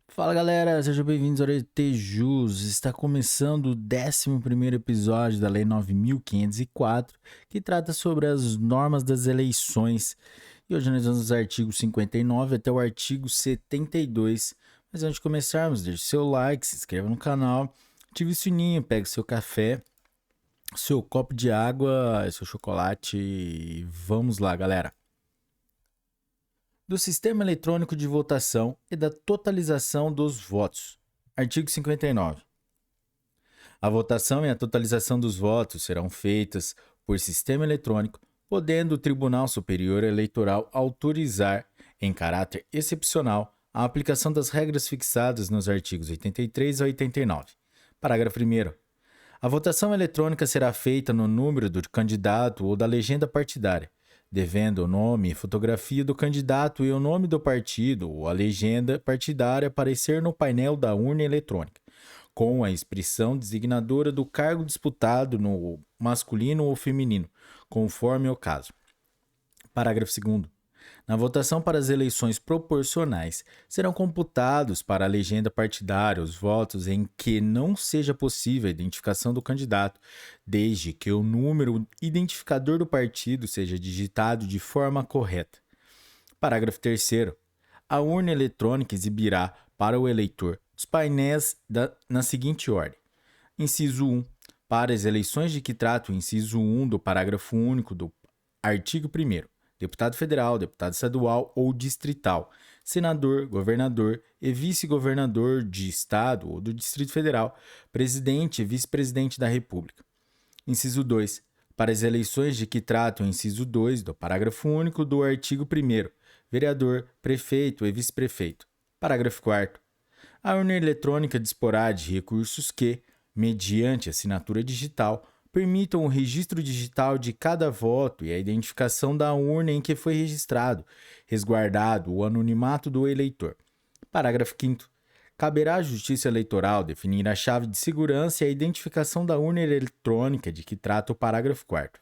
Fala galera, sejam bem-vindos ao Tejus. Está começando o 11º episódio da Lei 9.504, que trata sobre as normas das eleições. E hoje nós vamos dos artigos 59 até o artigo 72. Mas antes de começarmos, deixe seu like, se inscreva no canal, ative o sininho, pegue seu café, seu copo de água, seu chocolate e vamos lá, galera. Do Sistema Eletrônico de Votação e da Totalização dos Votos. Artigo 59. A votação e a totalização dos votos serão feitas por sistema eletrônico, podendo o Tribunal Superior Eleitoral autorizar, em caráter excepcional, a aplicação das regras fixadas nos artigos 83 a 89. Parágrafo 1º. A votação eletrônica será feita no número do candidato ou da legenda partidária, devendo o nome e fotografia do candidato e o nome do partido ou a legenda partidária aparecer no painel da urna eletrônica, com a expressão designadora do cargo disputado no masculino ou feminino, conforme o caso. Parágrafo 2º. Na votação para as eleições proporcionais, serão computados para a legenda partidária os votos em que não seja possível a identificação do candidato, desde que o número identificador do partido seja digitado de forma correta. Parágrafo 3º. A urna eletrônica exibirá para o eleitor os painéis na seguinte ordem. Inciso 1. Para as eleições de que trata o inciso 1 do parágrafo único do artigo 1º, deputado federal, deputado estadual ou distrital, senador, governador e vice-governador de estado ou do Distrito Federal, presidente e vice-presidente da República. Inciso 2. Para as eleições de que trata o inciso 2 do parágrafo único do artigo 1º, vereador, prefeito e vice-prefeito. Parágrafo 4º. A urna eletrônica disporá de recursos que, mediante assinatura digital, permitam o registro digital de cada voto e a identificação da urna em que foi registrado, resguardado o anonimato do eleitor. Parágrafo 5º. Caberá à Justiça Eleitoral definir a chave de segurança e a identificação da urna eletrônica de que trata o parágrafo 4º.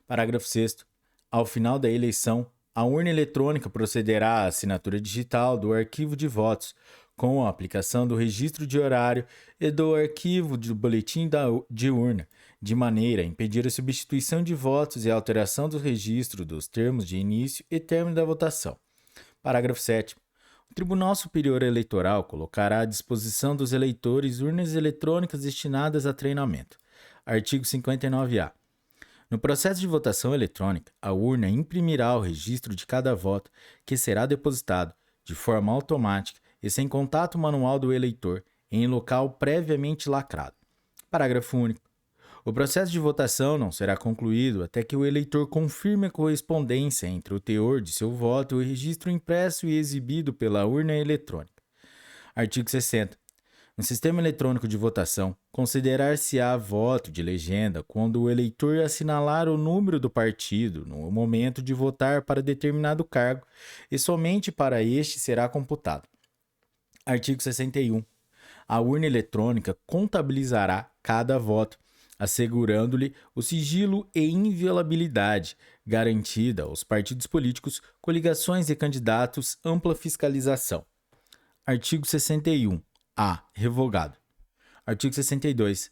Parágrafo 6º. Ao final da eleição, a urna eletrônica procederá à assinatura digital do arquivo de votos, com a aplicação do registro de horário e do arquivo do boletim de urna, de maneira a impedir a substituição de votos e a alteração do registro dos termos de início e término da votação. Parágrafo 7º. O Tribunal Superior Eleitoral colocará à disposição dos eleitores urnas eletrônicas destinadas a treinamento. Artigo 59-A. No processo de votação eletrônica, a urna imprimirá o registro de cada voto, que será depositado, de forma automática e sem contato manual do eleitor, em local previamente lacrado. Parágrafo único. O processo de votação não será concluído até que o eleitor confirme a correspondência entre o teor de seu voto e o registro impresso e exibido pela urna eletrônica. Artigo 60. No sistema eletrônico de votação, considerar-se-á voto de legenda quando o eleitor assinalar o número do partido no momento de votar para determinado cargo e somente para este será computado. Artigo 61. A urna eletrônica contabilizará cada voto, assegurando-lhe o sigilo e inviolabilidade, garantida aos partidos políticos, coligações e candidatos ampla fiscalização. Artigo 61. A. Revogado. Artigo 62.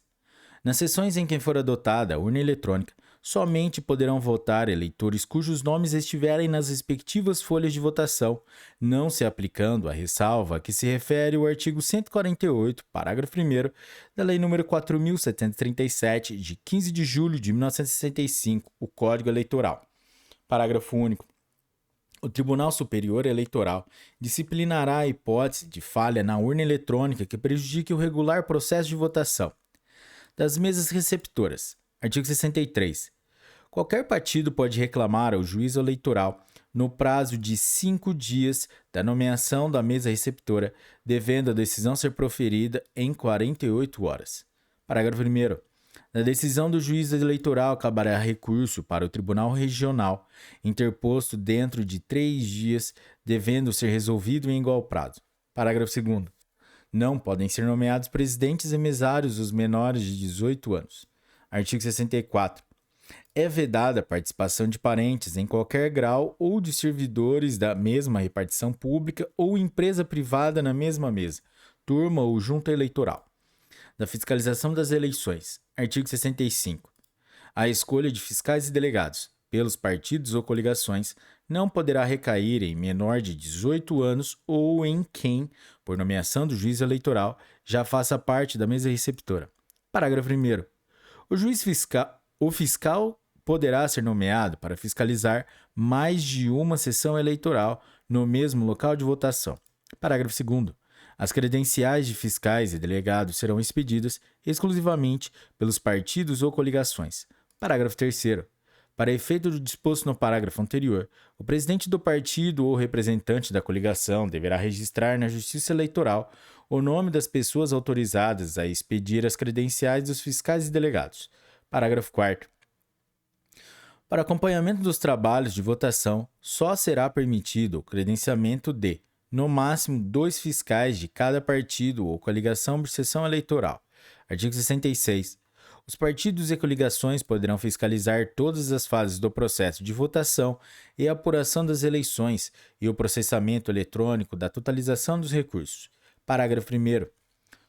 Nas sessões em que for adotada a urna eletrônica, somente poderão votar eleitores cujos nomes estiverem nas respectivas folhas de votação, não se aplicando a ressalva a que se refere o artigo 148, parágrafo 1º, da Lei nº 4.737, de 15 de julho de 1965, o Código Eleitoral. Parágrafo único. O Tribunal Superior Eleitoral disciplinará a hipótese de falha na urna eletrônica que prejudique o regular processo de votação. Das mesas receptoras. Artigo 63. Qualquer partido pode reclamar ao juízo eleitoral, no prazo de 5 dias da nomeação da mesa receptora, devendo a decisão ser proferida em 48 horas. Parágrafo 1º. Na decisão do juiz eleitoral caberá recurso para o Tribunal Regional, interposto dentro de 3 dias, devendo ser resolvido em igual prazo. Parágrafo 2º. Não podem ser nomeados presidentes e mesários os menores de 18 anos. Artigo 64. É vedada a participação de parentes em qualquer grau ou de servidores da mesma repartição pública ou empresa privada na mesma mesa, turma ou junta eleitoral. Da fiscalização das eleições. Artigo 65. A escolha de fiscais e delegados, pelos partidos ou coligações, não poderá recair em menor de 18 anos ou em quem, por nomeação do juiz eleitoral, já faça parte da mesa receptora. Parágrafo 1º. O fiscal poderá ser nomeado para fiscalizar mais de uma sessão eleitoral no mesmo local de votação. Parágrafo 2º. As credenciais de fiscais e delegados serão expedidas exclusivamente pelos partidos ou coligações. Parágrafo 3º. Para efeito do disposto no parágrafo anterior, o presidente do partido ou representante da coligação deverá registrar na Justiça Eleitoral o nome das pessoas autorizadas a expedir as credenciais dos fiscais e delegados. Parágrafo 4º. Para acompanhamento dos trabalhos de votação, só será permitido o credenciamento de, no máximo, 2 fiscais de cada partido ou coligação por sessão eleitoral. Artigo 66. Os partidos e coligações poderão fiscalizar todas as fases do processo de votação e apuração das eleições e o processamento eletrônico da totalização dos recursos. Parágrafo 1º.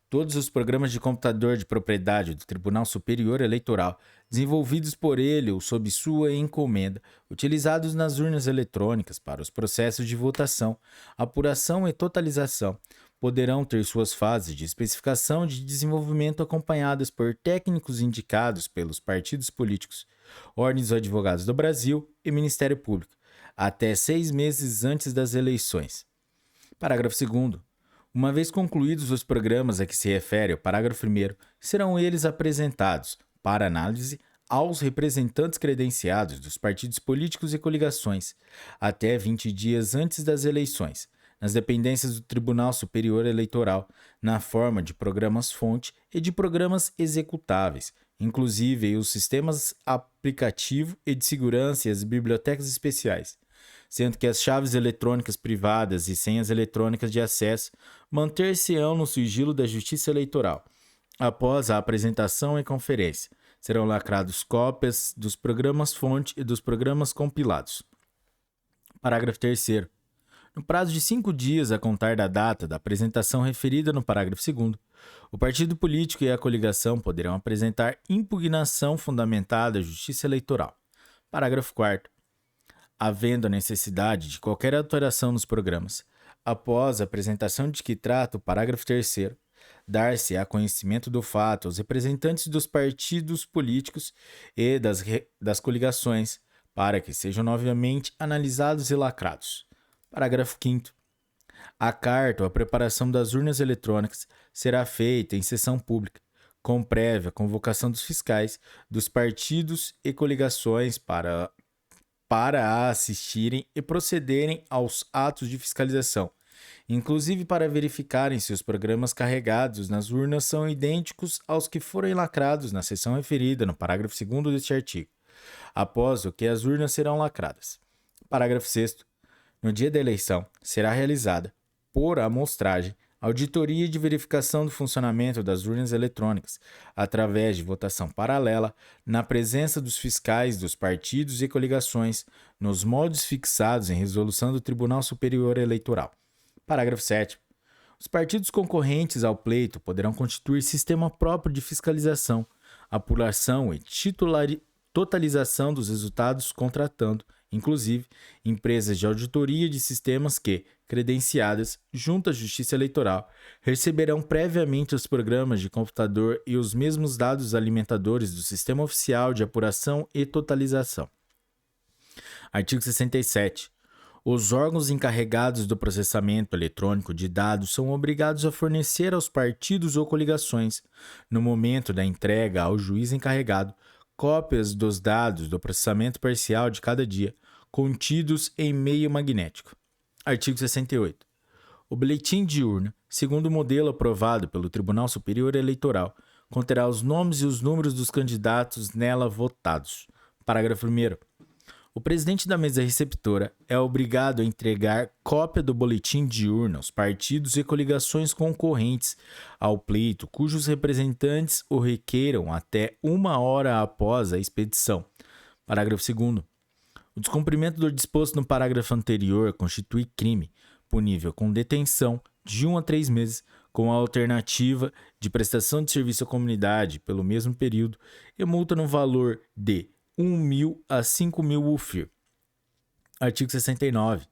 Todos os programas de computador de propriedade do Tribunal Superior Eleitoral, desenvolvidos por ele ou sob sua encomenda, utilizados nas urnas eletrônicas para os processos de votação, apuração e totalização, poderão ter suas fases de especificação de desenvolvimento acompanhadas por técnicos indicados pelos partidos políticos, ordens dos advogados do Brasil e Ministério Público, até 6 meses antes das eleições. Parágrafo 2º. Uma vez concluídos os programas a que se refere o parágrafo 1º, serão eles apresentados, para análise, aos representantes credenciados dos partidos políticos e coligações, até 20 dias antes das eleições, nas dependências do Tribunal Superior Eleitoral, na forma de programas-fonte e de programas executáveis, inclusive os sistemas aplicativo e de segurança e as bibliotecas especiais, sendo que as chaves eletrônicas privadas e senhas eletrônicas de acesso manter-se-ão no sigilo da Justiça Eleitoral. Após a apresentação e conferência, serão lacrados cópias dos programas-fonte e dos programas compilados. Parágrafo 3º. No prazo de 5 dias a contar da data da apresentação referida no parágrafo 2º, o partido político e a coligação poderão apresentar impugnação fundamentada à Justiça Eleitoral. Parágrafo 4º. Havendo a necessidade de qualquer alteração nos programas, após a apresentação de que trata o parágrafo 3º, dar-se a conhecimento do fato aos representantes dos partidos políticos e das coligações, para que sejam novamente analisados e lacrados. Parágrafo 5º. A carta ou a preparação das urnas eletrônicas será feita em sessão pública, com prévia convocação dos fiscais, dos partidos e coligações para assistirem e procederem aos atos de fiscalização, inclusive para verificarem se os programas carregados nas urnas são idênticos aos que forem lacrados na seção referida no parágrafo 2º deste artigo, após o que as urnas serão lacradas. Parágrafo 6º. No dia da eleição, será realizada, por amostragem, auditoria de verificação do funcionamento das urnas eletrônicas, através de votação paralela, na presença dos fiscais dos partidos e coligações, nos moldes fixados em resolução do Tribunal Superior Eleitoral. Parágrafo 7º. Os partidos concorrentes ao pleito poderão constituir sistema próprio de fiscalização, apuração e totalização dos resultados, contratando, inclusive, empresas de auditoria de sistemas que, credenciadas junto à Justiça Eleitoral, receberão previamente os programas de computador e os mesmos dados alimentadores do Sistema Oficial de Apuração e Totalização. Artigo 67. Os órgãos encarregados do processamento eletrônico de dados são obrigados a fornecer aos partidos ou coligações, no momento da entrega ao juiz encarregado, cópias dos dados do processamento parcial de cada dia, contidos em meio magnético. Artigo 68. O boletim de urna, segundo o modelo aprovado pelo Tribunal Superior Eleitoral, conterá os nomes e os números dos candidatos nela votados. Parágrafo 1º. O presidente da mesa receptora é obrigado a entregar cópia do boletim de urna aos partidos e coligações concorrentes ao pleito, cujos representantes o requeiram até 1 hora após a expedição, Parágrafo 2º. O descumprimento do disposto no parágrafo anterior constitui crime, punível com detenção de 1 a 3 meses, com a alternativa de prestação de serviço à comunidade pelo mesmo período e multa no valor de 1.000 a 5.000 UFIR. Artigo 69.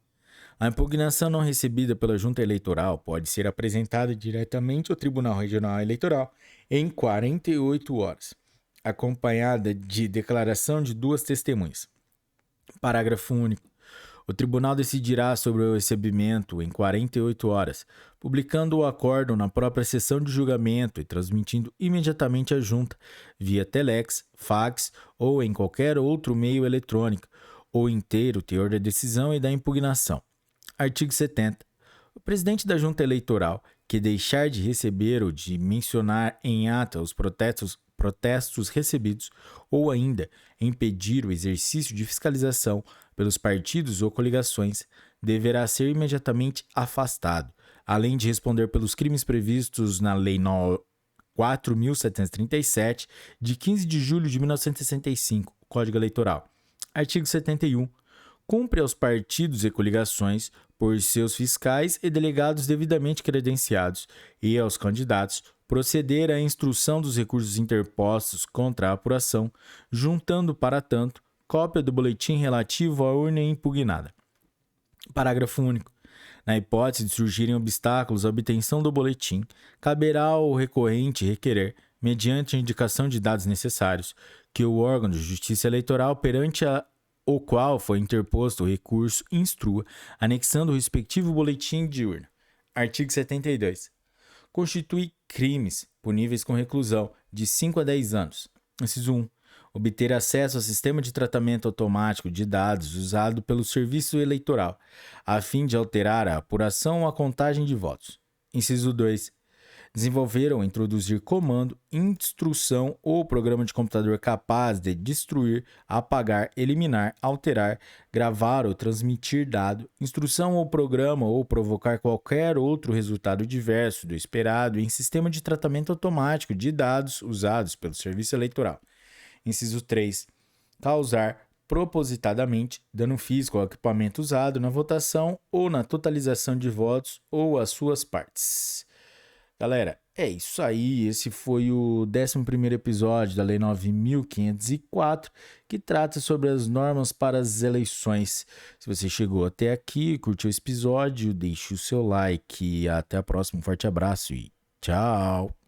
A impugnação não recebida pela Junta Eleitoral pode ser apresentada diretamente ao Tribunal Regional Eleitoral em 48 horas, acompanhada de declaração de 2 testemunhas. Parágrafo único. O tribunal decidirá sobre o recebimento em 48 horas, publicando o acórdão na própria sessão de julgamento e transmitindo imediatamente à junta, via telex, fax ou em qualquer outro meio eletrônico, ou inteiro o teor da decisão e da impugnação. Artigo 70. O presidente da junta eleitoral, que deixar de receber ou de mencionar em ata os protestos recebidos, ou ainda impedir o exercício de fiscalização pelos partidos ou coligações, deverá ser imediatamente afastado, além de responder pelos crimes previstos na Lei 4.737, de 15 de julho de 1965, Código Eleitoral. Artigo 71. Cumpre aos partidos e coligações, por seus fiscais e delegados devidamente credenciados, e aos candidatos, proceder à instrução dos recursos interpostos contra a apuração, juntando, para tanto, cópia do boletim relativo à urna impugnada. Parágrafo único. Na hipótese de surgirem obstáculos à obtenção do boletim, caberá ao recorrente requerer, mediante a indicação de dados necessários, que o órgão de justiça eleitoral perante o qual foi interposto o recurso instrua, anexando o respectivo boletim de urna. Artigo 72. Constitui crimes puníveis com reclusão de 5 a 10 anos. Inciso 1. Obter acesso ao sistema de tratamento automático de dados usado pelo Serviço Eleitoral, a fim de alterar a apuração ou a contagem de votos. Inciso 2. Desenvolver ou introduzir comando, instrução ou programa de computador capaz de destruir, apagar, eliminar, alterar, gravar ou transmitir dado, instrução ou programa ou provocar qualquer outro resultado diverso do esperado em sistema de tratamento automático de dados usados pelo Serviço Eleitoral. Inciso 3. Causar propositadamente dano físico ao equipamento usado na votação ou na totalização de votos ou às suas partes. Galera, é isso aí. Esse foi o 11º episódio da Lei 9.504, que trata sobre as normas para as eleições. Se você chegou até aqui, curtiu esse episódio, deixe o seu like. Até a próxima. Um forte abraço e tchau!